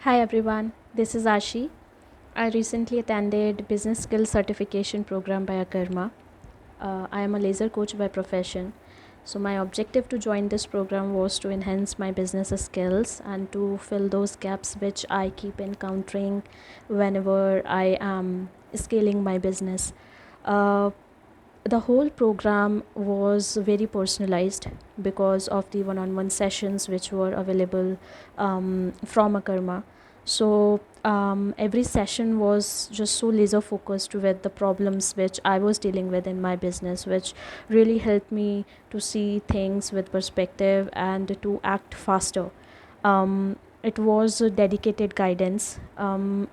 Hi everyone, this is Ashi. I recently attended Business Skills Certification program by Akarma. I am a laser coach by profession. So my objective to join this program was to enhance my business skills and to fill those gaps which I keep encountering whenever I am scaling my business. Uh, the whole program was very personalized because of the one-on-one sessions which were available from Akarma. So every session was just so laser focused with the problems which I was dealing with in my business, which really helped me to see things with perspective and to act faster. It was a dedicated guidance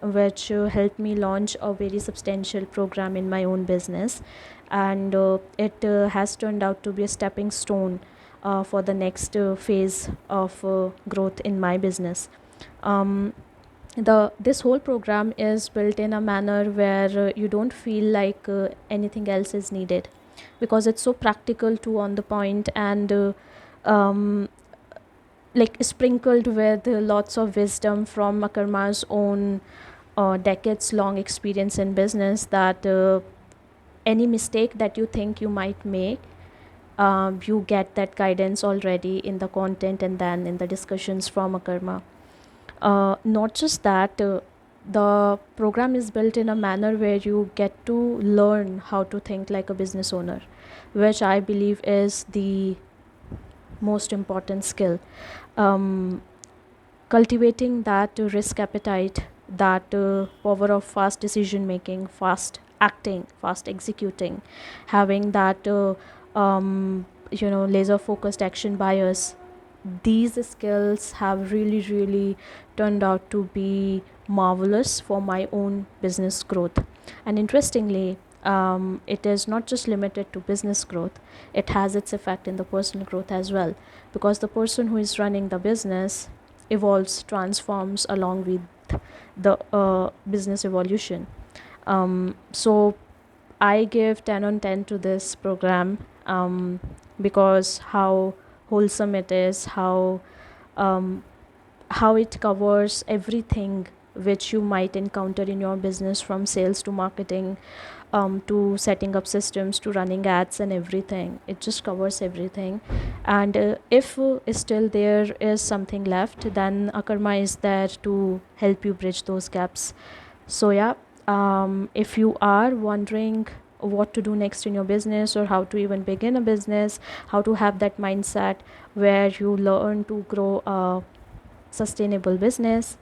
which helped me launch a very substantial program in my own business, and it has turned out to be a stepping stone for the next phase of growth in my business. um, the This whole program is built in a manner where you don't feel like anything else is needed, because it's so practical to on the point, and um, like sprinkled with lots of wisdom from Makarma's own decades long experience in business, that any mistake that you think you might make, you get that guidance already in the content and then in the discussions from Akarma. Not just that, the program is built in a manner where you get to learn how to think like a business owner, which I believe is the most important skill. Um, Cultivating that risk appetite, that power of fast decision making, fast acting, fast executing, having that laser focused action bias. These skills have really turned out to be marvelous for my own business growth. And interestingly, it is not just limited to business growth, it has its effect in the personal growth as well, because the person who is running the business evolves, transforms along with the business evolution. So I give 10 on 10 to this program, because how wholesome it is, um, how it covers everything which you might encounter in your business, from sales to marketing, to setting up systems to running ads and everything. It just covers everything. And if still there is something left, then Akarma is there to help you bridge those gaps. So yeah, if you are wondering what to do next in your business, or how to even begin a business, how to have that mindset where you learn to grow a sustainable business,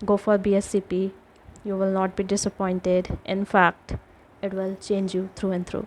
go for BSCP. You will not be disappointed. In fact, it will change you through and through.